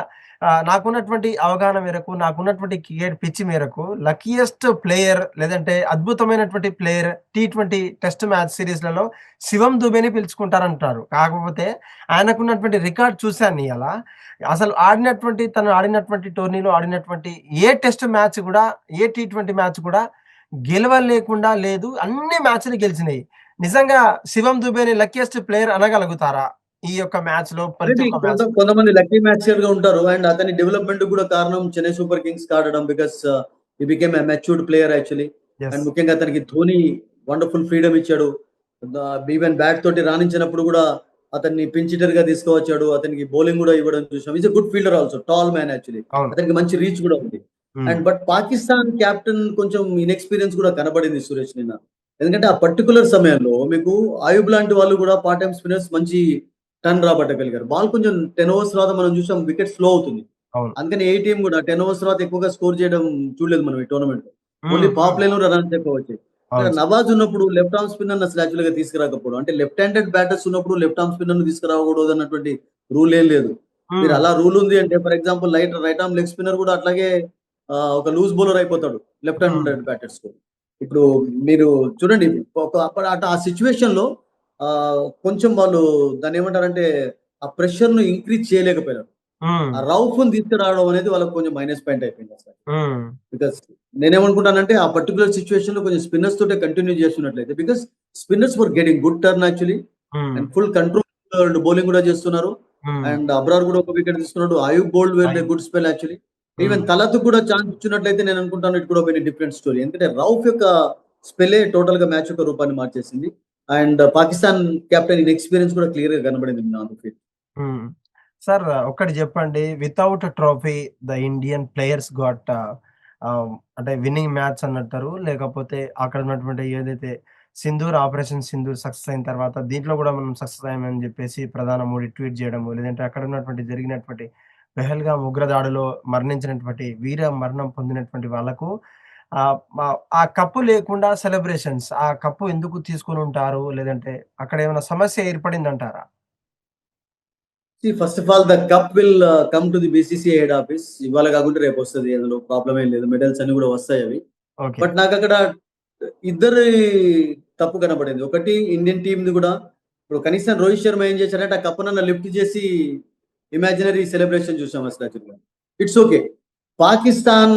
నాకున్నటువంటి అవగాహన మేరకు, నాకున్నటువంటి క్రికెట్ పిచ్చి మేరకు లక్కీయెస్ట్ ప్లేయర్ లేదంటే అద్భుతమైనటువంటి ప్లేయర్ టీ20 టెస్ట్ మ్యాచ్ సీరీస్‌లలో శివం దుబేని పిలుచుకుంటారంటారు. కాకపోతే ఆయనకున్నటువంటి రికార్డ్ చూసాను ఇయాల. అసలు తను ఆడినటువంటి టోర్నీలో ఆడినటువంటి ఏ టెస్ట్ మ్యాచ్ గూడా, ఏ టీ20 మ్యాచ్ కూడా గెలవలేకుండా లేదు. అన్ని మ్యాచ్‌లు గెలిచినయి. నిజంగా శివం దుబేని లక్కీయెస్ట్ ప్లేయర్ అనగలుగుతారా? ఈ యొక్క మ్యాచ్‌లో ప్రతి మేబీ ఒక్క మ్యాచ్‌లో? కొంతమంది లక్కీ మ్యాచర్ గా ఉంటారు. అండ్ అతని డెవలప్‌మెంట్ కూడా కారణం చెన్నై సూపర్ కింగ్స్ కి ఆడడం. Because he became a matured player actually. And yes. ముఖ్యంగా అతనికి ధోని వండర్‌ఫుల్ ఫ్రీడమ్ ఇచ్చాడు. ఈవెన్ బ్యాట్ తోటి రాణించినప్పుడు కూడా అతన్ని పిచ్ హిట్టర్ గా తీసుకువచ్చాడు. అతనికి బౌలింగ్ కూడా ఇవ్వడం చూసాం. Is a good fielder also. Tall man actually. అవును. అతనికి మంచి రీచ్ కూడా ఉంది. హ్మ్. అండ్ బట్ పాకిస్తాన్ కెప్టెన్ కొంచెం ఇన్‌ఎక్స్‌పీరియన్స్ కూడా కనబడింది సురేష్ నిన్న. ఎందుకంటే ఆ పర్టిక్యులర్ సమయంలో మీకు ఆయుబ్ లాంటి వాళ్ళు కూడా పార్ట్ టైమ్ స్పిన్నర్స్ మంచి టర్న్ రాబట్టగలిగారు. బాల్ కొంచెం 10 ఓవర్స్ తర్వాత మనం చూసాం వికెట్ స్లో అవుతుంది. అవును. అందుకని ఏ టీమ్ కూడా 10 ఓవర్స్ తర్వాత ఎక్కువగా స్కోర్ చేయడం చూడలేదు మనం ఈ టోర్నమెంట్‌లో. ఓన్లీ హ్మ్. పవర్ హ్మ్. ప్లేలో రన్స్ ఎక్కువ వచ్చాయి. అక్కడ అవును సార్. నవాజ్ ఉన్నప్పుడు లెఫ్ట్ ఆర్మ్ స్పిన్నర్‌ని అసలు యాక్చువల్‌గా తీసుకురాకపోవడం. అంటే లెఫ్ట్ హ్యాండెడ్ బ్యాటర్స్ ఉన్నప్పుడు లెఫ్ట్ ఆర్మ్ స్పిన్నర్‌ని తీసుకురాకూడదు అన్నటువంటి రూల్ ఏం లేదు. మీరు హ్మ్. అలా రూల్ ఉంది అంటే for example right arm leg spinner కూడా అట్లాగే ఒక లూజ్ బౌలర్ అయిపోతాడు లెఫ్ట్ హ్మ్. హ్యాండెడ్ బ్యాటర్స్‌తో. ఇప్పుడు మీరు చూడండి ఆ సిట్యుయేషన్‌లో కొంచెం వాళ్ళు దాన్నేమంటారంటే ఆ ప్రెషర్‌ను ఇంక్రీజ్ చేయలేకపోయారు. హ్మ్. ఆ రౌఫ్‌ని తీసుకురావడం అనేది వాళ్ళకి కొంచెం మైనస్ పాయింట్ అయిపోయింది అసలు. హ్మ్. బికాస్ నేనేమనుకుంటానంటే ఆ పర్టిక్యులర్ సిట్యుయేషన్‌లో కొంచెం స్పిన్నర్స్ తోటే కంటిన్యూ చేస్తున్నట్లయితే because spinners were getting good turn actually. హ్మ్. అండ్ ఫుల్ కంట్రోల్డ్ బౌలింగ్ కూడా చేస్తున్నారు. హ్మ్. అండ్ అబ్రార్ కూడా ఒక వికెట్ తీసుకున్నాడు. ఆయుబ్ బౌల్డ్ వెల్ అయ్యో! Good spell actually. ఈవెన్ హ్మ్. తలత్ కూడా ఛాన్స్ ఇచ్చినట్లయితే నేను అనుకుంటాను ఇట్ కూడా బీన్ డిఫరెంట్ స్టోరీ. ఎందుకంటే రౌఫ్ యొక్క స్పెల్లే టోటల్‌గా మ్యాచ్ యొక్క రూపాన్ని మార్చేసింది. అండ్ పాకిస్తాన్ కెప్టెన్ ఇన్‌ఎక్స్‌పీరియన్స్ కూడా క్లియర్‌గా కనబడింది నాకు ఫీల్. హ్మ్. సార్ ఒక్కటి జెప్పండి. Without trophy the Indian players got అంటే విన్నింగ్ మ్యాచ్ అనంటారు. లేకపోతే అక్కడ ఉన్నటువంటి ఏదైతే ఆపరేషన్ సింధూర్ సక్సెస్ అయిన తర్వాత దీంట్లో గూడా మనం సక్సెస్ అయ్యామని జెప్పేసి ప్రధాని మోడీ ట్వీట్ జేయడము, లేదంటే అక్కడ ఉన్నటువంటి జరిగినటువంటి పెహల్గాం ఉగ్రదాడిలో మరణించినటువంటి వీర మరణం పొందినటువంటి వాళ్ళకు ఆ కప్పు లేకుండా సెలబ్రేషన్స్ ఆ కప్పు ఎందుకు తీసుకొనుంటారు? లేదంటే అక్కడ ఏమైనా సమస్య ఏర్పడిందంటారా? First of all the cup will come to the BCCI head office. ఇవాళ కాకుంటే రేపు వస్తది. అందులో ప్రాబ్లమ్ ఏం లేదు. మెడల్స్ అన్ని కూడా వస్తాయి అవి. ఓకే. బట్ నాకక్కడ ఇద్దరి తప్పు కనపడింది. ఒకటి ఇండియన్ టీమ్‌ది కూడా ఇప్పుడు కనీసం రోహిత్ శర్మ ఏం చేశారంటే ఆ కప్పునన్న లిఫ్ట్ చేసి ఇమాజినరీ సెలబ్రేషన్ చూసాం అసలు యాక్చువల్‌గా. It's okay. Pakistan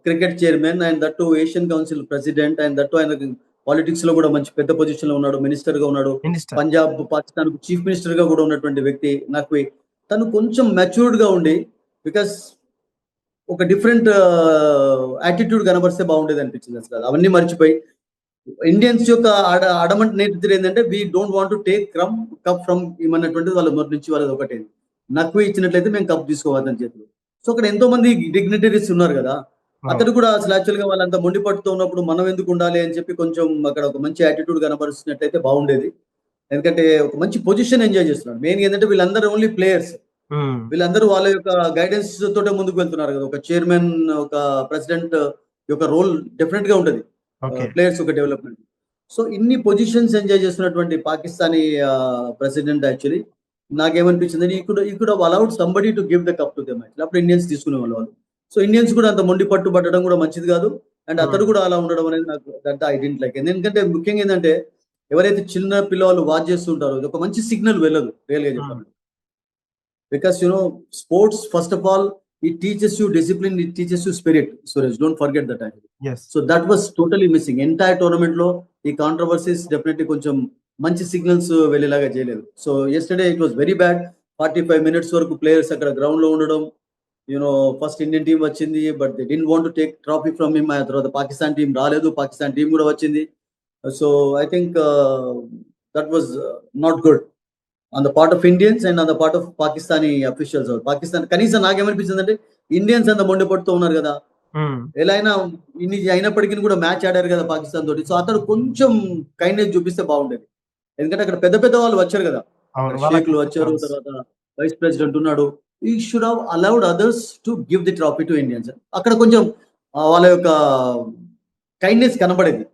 cricket chairman and that to Asian council president and that to ఆయనకి పాలిటిక్స్ లో కూడా మంచి పెద్ద పొజిషన్ లో ఉన్నాడు, మినిస్టర్ గా ఉన్నాడు. Minister. Punjab, Pakistan chief minister గా కూడా ఉన్నటువంటి వ్యక్తి నఖ్వీ. తను కొంచెం మెచ్యూర్డ్ గా ఉండి, బికాస్ ఒక డిఫరెంట్ యాటిట్యూడ్ కనబరిస్తే బాగుండేది అనిపించింది. అసలు అవన్నీ మర్చిపోయి ఇండియన్స్ యొక్క అడమంట్ నేచర్ ఏంటంటే we don't want to take cup from ఇమన్నటువంటిది వాళ్ళ మొదటి నుంచి వాళ్ళది ఒకటే. నఖ్వీ ఇచ్చినట్లయితే మేము కప్ తీసుకోవద్దని చేతులు. సో అక్కడ ఎంతో మంది డిగ్నిటరీస్ ఉన్నారు కదా, అతడు కూడా అసలు యాక్చువల్ గా వాళ్ళంతా మొండి పట్టుతో ఉన్నప్పుడు మనం ఎందుకు ఉండాలి అని చెప్పి కొంచెం అక్కడ ఒక మంచి యాటిట్యూడ్ కనబరుస్తున్నట్లయితే బాగుండేది. ఎందుకంటే ఒక మంచి పొజిషన్ ఎంజాయ్ చేస్తున్నాడు. మెయిన్ ఏంటంటే వీళ్ళందరూ ఓన్లీ ప్లేయర్స్. వీళ్ళందరూ వాళ్ళ యొక్క గైడెన్స్ తోటే ముందుకు వెళ్తున్నారు కదా. ఒక చైర్మన్, ఒక ప్రెసిడెంట్ యొక్క రోల్ డెఫినెట్ గా ఉంటది ఓకే. ప్లేయర్స్ ఒక డెవలప్మెంట్. సో ఇన్ని పొజిషన్స్ ఎంజాయ్ చేస్తున్నటువంటి పాకిస్తానీ ప్రెసిడెంట్ యాక్చువల్లీ నాకేమనిపించింది, ఈ could allowed somebody to give the cup to them. అప్పుడు ఇండియన్స్ తీసుకునే వాళ్ళు. సో ఇండియన్స్ కూడా అంత మొండి పట్టు పట్టడం కూడా మంచిది కాదు. అండ్ అతడు కూడా అలా ఉండడం అనేది నాకు దట్ ఐ డెంట్ లైక్. ఎందుకంటే ముఖ్యంగా ఏంటంటే ఎవరైతే చిన్న పిల్లలు వాచ్ చేస్తుంటారో ఇది ఒక మంచి సిగ్నల్ వెళ్ళదు రియల్ గా చెప్పాలంటే. Because sports first of all it teaches you discipline, it teaches you spirit. Suraj, don't forget that actually. Yes. So that was totally missing. Entire tournament లో ఈ కాంట్రవర్సీస్ డెఫినెట్లీ కొంచెం మంచి సిగ్నల్స్ వెళ్ళేలాగా చేయలేదు. సో yesterday it was very bad. 45 minutes వరకు ప్లేయర్స్ అక్కడ గ్రౌండ్ లో ఉండడం. ఫస్ట్ ఇండియన్ టీం వచ్చింది, but they don't want to take trophy from him. ఆ తర్వాత పాకిస్తాన్ టీం రాలేదు, పాకిస్తాన్ టీం కూడా వచ్చింది. So I think that was not good on the part of Indians and on the part of Pakistani officials. Pakistan కనీసం నాకేమనిపించింది అంటే ఇండియన్స్ అంత మొండి పడుతూ ఉన్నారు కదా, ఎలా అయినా ఇన్ని అయినప్పటికీ కూడా మ్యాచ్ ఆడారు కదా పాకిస్తాన్ తోటి. సో అతడు కొంచెం కైండ్నెస్ చూపిస్తే బాగుండేది. ఎందుకంటే అక్కడ పెద్ద పెద్ద వాళ్ళు వచ్చారు కదా, షేక్లు వచ్చారు, తర్వాత వైస్ ప్రెసిడెంట్ ఉన్నాడు. He should have allowed others to give the trophy to Indians. అక్కడ కొంచెం వాళ్ళ యొక్క కైండ్నెస్ కనబడేది.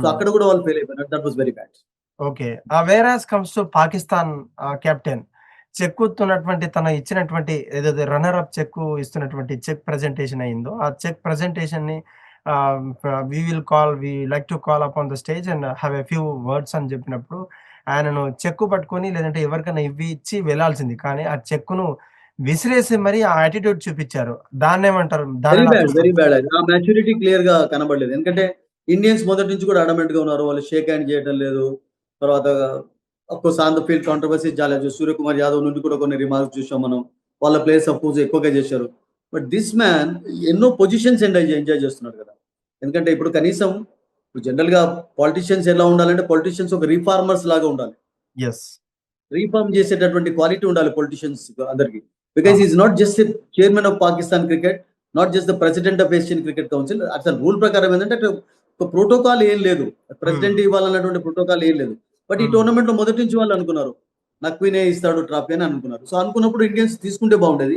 సో అక్కడ కూడా వాళ్ళు ఫెయిల్ అయిపోయినారు. That was very bad. Okay. Whereas comes to Pakistan captain చెక్కుతున్నటువంటి తన ఇచ్చినటువంటి ఏదైతే రన్నర్ అప్ చెక్ ఇస్తున్నటువంటి చెక్ ప్రెజెంటేషన్ అయిందో, ఆ చెక్ ప్రెజెంటేషన్ ని we like to call up on the stage and have a few words అని చెప్పినప్పుడు ఆయనను చెక్కు పట్టుకొని లేదంటే ఎవరికైనా ఇచ్చి వెళ్ళాల్సింది. కానీ ఆ చెక్కును విసిరేసి మరి ఆ యాటిట్యూడ్ చూపించారు. దాన్ని ఏమంటారు? Very bad. ఆ మ్యాచ్యూరిటీ క్లియర్ గా కనబడలేదు. ఎందుకంటే ఇండియన్స్ మొదటి నుంచి కూడా అడమెంట్ గా ఉన్నారు. వాళ్ళు షేక్ హ్యాండ్ చేయడం లేదు. తర్వాత of course on the field controversy చాలా. సూర్యకుమార్ యాదవ్ నుండి కూడా కొన్ని రిమార్క్స్ చూసాం మనం. వాళ్ళ ప్లేయర్స్ అఫ్కోర్స్ ఎక్కువగా చేశారు. బట్ దిస్ మ్యాన్ ఎన్నో పొజిషన్స్ ఎంజాయ్ చేస్తున్నాడు కదా. ఎందుకంటే ఇప్పుడు కనీసం జనరల్ గా పాలిటిషియన్స్ ఎలా ఉండాలంటే పొలిటీషియన్స్ ఒక రీఫార్మర్స్ లాగా ఉండాలి. రీఫార్మ్ చేసేటటువంటి క్వాలిటీ ఉండాలి పొలిటీషియన్స్ అందరికి. Because is not just chairman of Pakistan cricket, not just the president of Asian cricket council. అసలు రూల్ ప్రకారం ఏంటంటే ఒక ప్రోటోకాల్ ఏం లేదు, ప్రెసిడెంట్ ఇవ్వాలన్నటువంటి ప్రోటోకాల్ ఏం లేదు. బట్ ఈ టోర్నమెంట్ లో మొదటి నుంచి వాళ్ళు అనుకున్నారు నఖ్వీనే ఇస్తాడు ట్రాఫీ అని అనుకున్నారు. సో అనుకున్నప్పుడు ఇండియన్స్ తీసుకుంటే బాగుండేది.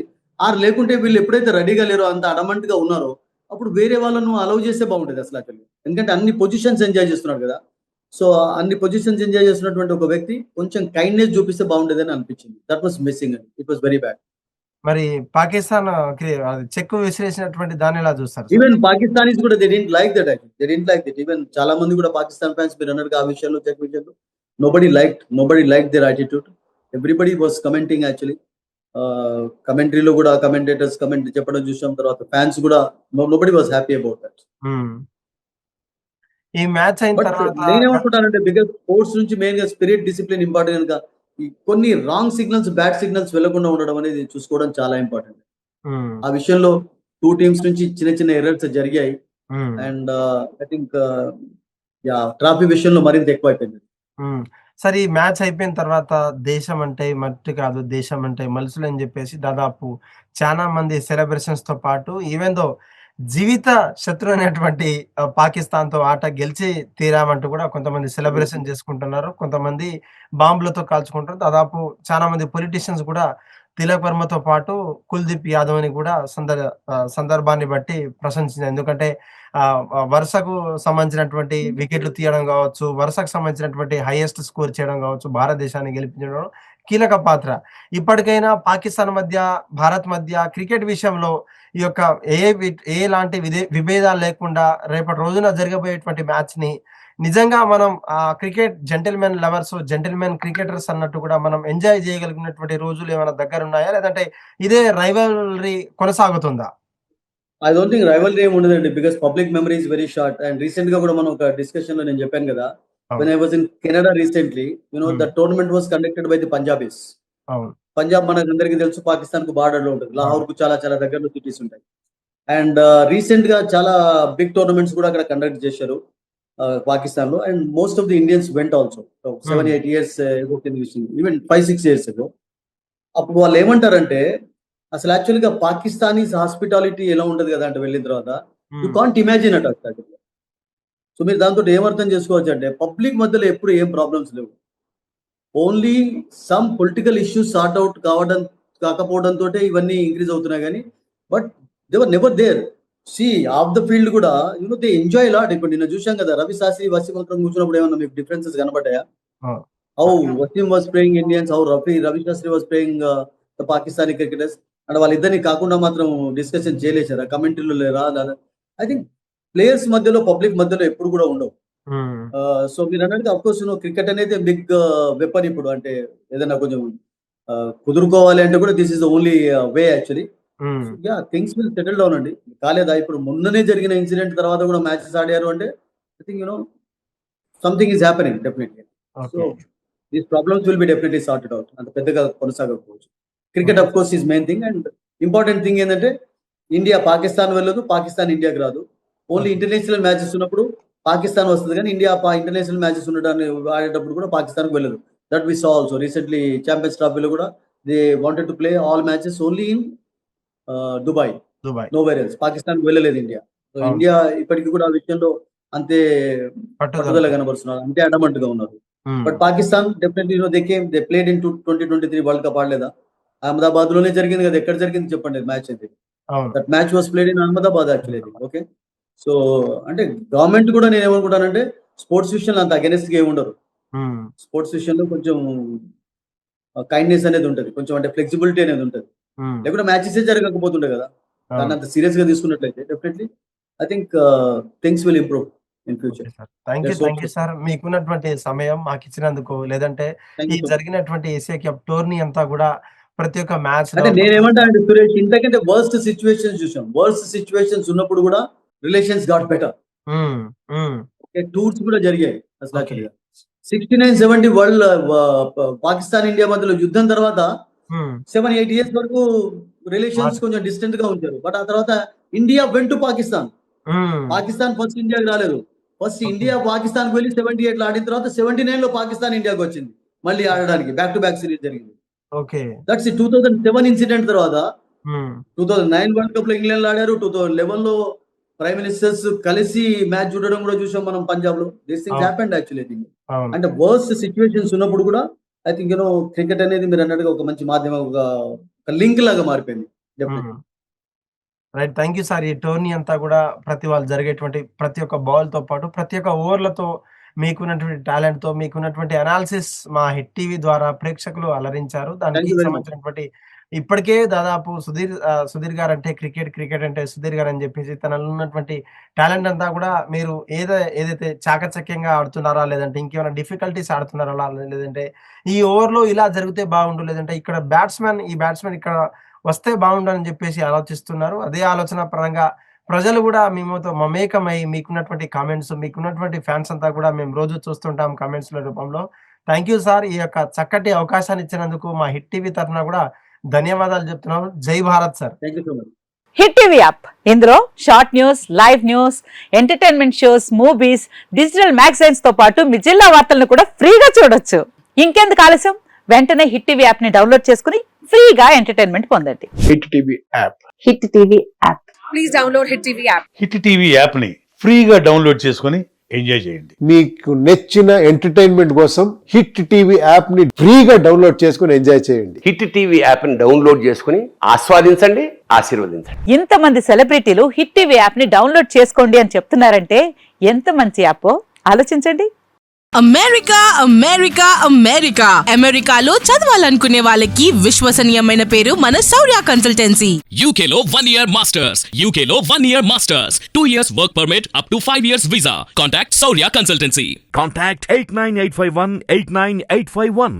లేకుంటే వీళ్ళు ఎప్పుడైతే రెడీగా లేరో, అంత అడమంట్ గా ఉన్నారో, అప్పుడు వేరే వాళ్ళను అలౌ చేస్తే బాగుండేది అసలు అక్కడ. ఎందుకంటే అన్ని పొజిషన్స్ ఎంజాయ్ చేస్తున్నాడు కదా. సో అన్ని పొజిషన్స్ ఎంజాయ్ చేస్తున్నటువంటి ఒక వ్యక్తి కొంచెం కైండ్నెస్ చూపిస్తే బాగుండేది అని అనిపించింది. దట్ వాస్ మిస్సింగ్ అండి. It was very bad. మరి పాకిస్తాన్ చెక్ విసిరేసినటువంటి దాన్ని ఎలా చూస్తారు? ఈవెన్ పాకిస్తానీస్ కూడా they didn't like that actually. They didn't like it. Even చాలా మంది కూడా పాకిస్తాన్ ఫ్యాన్స్ మీరు అన్నట్టుగా ఆ విషయంలో చెక్ విషయంలో nobody liked their attitude. Everybody was commenting actually. కమెంటరీలో కూడా కమెంటేటర్స్ కమెంట్ చెప్పడం చూసాం. తర్వాత ఫ్యాన్స్ కూడా nobody was happy about that. ఈ మ్యాచ్ అయిన తర్వాత నేనేమంటున్నానంటే బికాస్ స్పోర్ట్స్ నుంచి మెయిన్ గా స్పిరిట్, డిసిప్లిన్ ఇంపార్టెంట్ కనుక కొన్ని రాంగ్ సిగ్నల్స్, బ్యాడ్ సిగ్నల్స్ వెళ్లకుండా ఉండడం అనేది చూసుకోవడం చాలా ఇంపార్టెంట్. ఆ విషయంలో టూ టీమ్స్ నుంచి చిన్న చిన్న ఎర్రర్స్ జరిగాయి. అండ్ ఐ థింక్ ట్రాఫీ విషయంలో మరింత ఎక్కువ అయిపోయింది. సరే, ఈ మ్యాచ్ అయిపోయిన తర్వాత దేశం అంటే మట్టి కాదు, దేశం అంటే మనుషులు అని చెప్పేసి దాదాపు చాలా మంది సెలబ్రేషన్స్ తో పాటు ఈవెన్ దో జీవిత శత్రు అనేటువంటి పాకిస్తాన్ తో ఆట గెలిచి తీరామంటూ కూడా కొంతమంది సెలబ్రేషన్ చేసుకుంటున్నారు. కొంతమంది బాంబులతో కాల్చుకుంటారు. దాదాపు చాలా మంది పొలిటీషియన్స్ కూడా తిలక్ వర్మతో పాటు కుల్దీప్ యాదవ్ అని కూడా సందర్భాన్ని బట్టి ప్రశంసించారు. ఎందుకంటే వరుసకు సంబంధించినటువంటి వికెట్లు తీయడం కావచ్చు, వరుసకు సంబంధించినటువంటి హైయెస్ట్ స్కోర్ చేయడం కావచ్చు, భారతదేశాన్ని గెలిపించడం కీలక పాత్ర. ఇప్పటికైనా పాకిస్తాన్ మధ్య, భారత్ మధ్య క్రికెట్ విషయంలో ఈ యొక్క ఎలాంటి విభేదాలు లేకుండా రేపటి రోజున జరగబోయేటువంటి మ్యాచ్ ని నిజంగా మనం cricket gentlemen lovers, gentlemen cricketers అన్నట్టు కూడా మనం ఎంజాయ్ చేయగలిగినటువంటి రోజులు ఏమైనా దగ్గర ఉన్నాయా, లేదంటే ఇదే రైవల్రీ కొనసాగుతుందా? ఐ డోంట్ థింక్ రైవల్రీ ఏమి ఉండదండి. Because public memory is very short. And recent గా కూడా మనం ఒక డిస్కషన్ లో నేను చెప్పాను కదా, అవును. When I was in Canada recently, the tournament was conducted by the Punjabis. అవును. పంజాబ్ మనకు అందరికీ తెలుసు, పాకిస్తాన్ కు బార్డర్ లో ఉంటుంది. లాహోర్ కు చాలా చాలా దగ్గరలో సిటీస్ ఉంటాయి. అండ్ రీసెంట్ గా చాలా బిగ్ టోర్నమెంట్స్ కూడా అక్కడ కండక్ట్ చేశారు పాకిస్తాన్ లో. And most of the Indians vent also 7-8 years even 5-6 years ago. అప్పుడు వాళ్ళు ఏమంటారంటే, అసలు యాక్చువల్గా పాకిస్తానీస్ హాస్పిటాలిటీ ఎలా ఉంటది కదా అంటే వెళ్ళిన తర్వాత you can't imagine at. So మీరు దాంతో ఏమర్థం చేసుకోవచ్చు అంటే, పబ్లిక్ మధ్యలో ఎప్పుడు ఏం ప్రాబ్లమ్స్ లేవు. Only some political issues sort out కాకపోవడంతో ఇవన్నీ ఇంక్రీజ్ అవుతున్నాయి కానీ, but they were never there. సి ఆఫ్ ద ఫీల్డ్ కూడా దే ఎంజాయ్ లాట్. ఇప్పుడు నిన్న చూసాం కదా, రవి శాస్త్రి వసీం అక్రమ్ కూర్చున్నప్పుడు ఏమన్నా మీకు డిఫరెన్సెస్ కనబడ్డాయా? How Wasim was playing Indians, how Ravi Shastri was playing the Pakistani cricketers. And వాళ్ళిద్దరిని కాకుండా మాత్రం డిస్కషన్ చేయలేసారా? కమెంటరీలో లేరా? ఐ థింక్ ప్లేయర్స్ మధ్యలో పబ్లిక్ మధ్యలో ఎప్పుడు కూడా ఉండవు. సో మీరు అన్నట్టు అఫ్ కోర్స్ క్రికెట్ అనేది బిగ్ వెపన్ ఇప్పుడు. అంటే ఏదైనా కొంచెం కుదురుకోవాలి అంటే కూడా this is the only way actually. Yeah, things will settle down అండి. కాలేదా? ఇప్పుడు మొన్ననే జరిగిన ఇన్సిడెంట్ తర్వాత కూడా మ్యాచెస్ ఆడారు అంటే I think something is happening definitely. So these problems will be definitely sorted out. అంత పెద్దగా కొనసాగకపోవచ్చు. Cricket of course is main thing. And important thing ఏంటంటే, ఇండియా పాకిస్తాన్ వెళ్ళదు, పాకిస్తాన్ ఇండియాకి రాదు. ఓన్లీ ఇంటర్నేషనల్ మ్యాచెస్ ఉన్నప్పుడు పాకిస్తాన్ వస్తుంది కానీ ఇండియా ఇంటర్నేషనల్ మ్యాచెస్ ఉండడాన్ని ఆడేటప్పుడు కూడా పాకిస్తాన్కి వెళ్ళదు. That we saw also recently champions ట్రోఫీలో కూడా they wanted to play all matches only in Dubai, nowhere else. Pakistan వెళ్ళలేదు ఇండియా. సో ఇండియా ఇప్పటికీ కూడా ఆ విషయంలో అంతే పట్టుదల కనబరుస్తున్నారు, అంతే అడమంట్ గా ఉన్నారు. But Pakistan definitely they played in 2023 world cup ఆడలేదా? అహ్మదాబాద్ లోనే జరిగింది కదా, ఎక్కడ జరిగింది చెప్పండి మ్యాచ్ అయితే? That match was played in Ahmedabad actually. Okay, so అంటే గవర్నమెంట్ కూడా నేను ఏమనుకుంటానంటే, స్పోర్ట్స్ విషయంలో అంత అగెనిస్ట్ గా ఏమి ఉండరు. స్పోర్ట్స్ విషయంలో కొంచెం కైండ్నెస్ అనేది ఉంటుంది, కొంచెం అంటే ఫ్లెక్సిబిలిటీ అనేది ఉంటుంది. లేకుంటే మ్యాచెస్ జరగకపోతుండే కదా. దాన్ని అంత సీరియస్ గా తీసుకున్నట్లయితే definitely I think things will improve in future. Thank you sir, మీకున్నటువంటి సమయం మాకు ఇచ్చినందుకు. లేదంటే ఈ జరిగినటువంటి ఏషియా కప్ టోర్నీ అంతా కూడా ప్రతి ఒక్క మ్యాచ్ అంటే నేనేమంటానంటే సురేష్, ఇంతకంటే వర్స్ట్ సిచ్యువేషన్స్ చూసాం. వర్స్ట్ సిచ్యువేషన్స్ ఉన్నప్పుడు కూడా రిలేషన్స్ గాట్ బెటర్. టూర్స్ కూడా జరిగాయి అసలు. 69-70 వరల్డ్ పాకిస్తాన్ ఇండియా మధ్యలో యుద్ధం తర్వాత 7-8 years వరకు రిలేషన్స్ కొంచెం డిస్టెంట్ గా ఉంచారు. బట్ ఆ తర్వాత India went to Pakistan. Pakistan first ఇండియాకి రాలేదు. ఫస్ట్ ఇండియా పాకిస్తాన్ వెళ్ళి 78 ఆడిన తర్వాత 79 లో పాకిస్తాన్ ఇండియాకి వచ్చింది మళ్ళీ ఆడడానికి. బ్యాక్ టు బ్యాక్ సిరీస్ జరిగింది. దట్స్ 2007 ఇన్సిడెంట్ తర్వాత 2009 వరల్డ్ కప్ లో ఇంగ్లాండ్ లో ఆడారు. 2011 లో ప్రైమ్ మినిస్టర్స్ కలిసి మ్యాచ్ చూడడం కూడా చూసాం మనం పంజాబ్ లో. This things happened actually. I think అంటే వర్స్ట్ సిచ్యువేషన్స్ ఉన్నప్పుడు కూడా ఐ థింక్ క్రికెట్ అనేది మీరు అన్నట్టుగా ఒక మంచి మాధ్యమం, ఒక లింక్ లాగా మారిపోయింది. Right, thank you sir. ఈ టోర్నీ అంతా కూడా ప్రతి వాళ్ళు జరిగేటువంటి ప్రతి ఒక్క బాల్ తో పాటు ప్రతి ఒక్క ఓవర్లతో మీకున్నటువంటి టాలెంట్ తో మీకున్నటువంటి అనాలిసిస్ మా హిట్ టీవీ ద్వారా ప్రేక్షకులు అలరించారు. దానికి సంబంధించినటువంటి ఇప్పటికే దాదాపు సుధీర్ గారు అంటే క్రికెట్ అంటే సుధీర్ గారు అని చెప్పేసి తనలో ఉన్నటువంటి టాలెంట్ అంతా కూడా మీరు ఏదైతే చాకచక్యంగా ఆడుతున్నారా, లేదంటే ఇంకేమైనా డిఫికల్టీస్ ఆడుతున్నారా, లేదంటే ఈ ఓవర్లో ఇలా జరిగితే బాగుండు, లేదంటే ఇక్కడ ఈ బ్యాట్స్మెన్ ఇక్కడ వస్తే బాగుండని చెప్పేసి ఆలోచిస్తున్నారు. అదే ఆలోచన పరంగా ప్రజలు కూడా మేమతో మమేకమై మీకున్నటువంటి కామెంట్స్, మీకున్నటువంటి ఫ్యాన్స్ అంతా కూడా మేము రోజు చూస్తుంటాం కామెంట్స్ల రూపంలో. Thank you sir. ఈ యొక్క చక్కటి అవకాశాన్ని ఇచ్చినందుకు మా హిట్ టీవీ తరఫున కూడా ధన్యవాదాలు చెప్తున్నాం. జై Bharat sir. Hit TV app, ఇందులో short news, live news, entertainment shows, movies, digital magazines తో పాటు మీ జిల్లా వార్తలను కూడా ఫ్రీగా చూడొచ్చు. ఇంకెందుకు ఆలస్యం, వెంటనే హిట్ టీవీ యాప్ ని డౌన్లోడ్ చేసుకుని ఫ్రీగా ఎంటర్టైన్మెంట్ పొందండి. Hit TV app, hit TV app, please download hit TV app. Hit TV app ని ఫ్రీగా డౌన్లోడ్ చేసుకుని ఎంజాయ్ చేయండి. మీకు నచ్చిన ఎంటర్టైన్మెంట్ కోసం హిట్ టీవీ యాప్ ని ఫ్రీగా డౌన్లోడ్ చేసుకుని ఎంజాయ్ చేయండి. హిట్ టీవీ యాప్ ని డౌన్లోడ్ చేసుకుని ఆస్వాదించండి, ఆశీర్వదించండి. ఇంతమంది సెలబ్రిటీలు హిట్ టీవీ యాప్ ని డౌన్లోడ్ చేసుకోండి అని చెప్తున్నారంటే ఎంత మంచి యాప్ ఆలోచించండి. అమెరికా అమెరికా అమెరికా అమెరికాలో చదవాలనుకునే వాళ్ళకి విశ్వసనీయమైన పేరు మన శౌర్య కన్సల్టెన్సీ. UK లో 1 year masters, UK లో 1 year masters, 2 years work permit up to 5 years visa. Contact Saurya Consultancy. Contact 89851 89851.